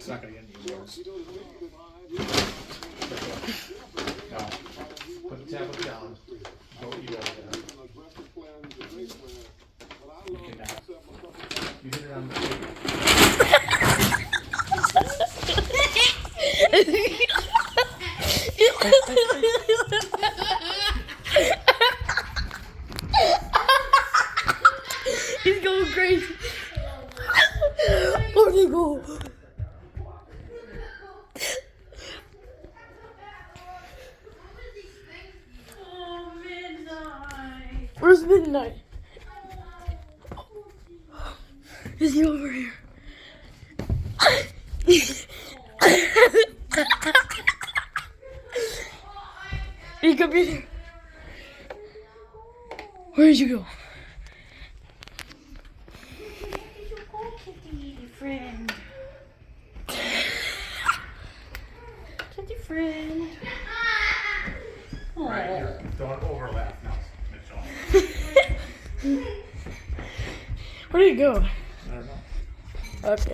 It's not gonna get any worse. No. Put the tablet down. Don't eat over there. You cannot. You hit it on the table. He's going crazy. Where'd he go? Oh, midnight. Where's Midnight? Is he over here? He could be there. Where did you go? Where did you go, kitty friend? Kitty friend. Right here. Don't overlap now, Mitchell. Where did he go? I don't know. Okay.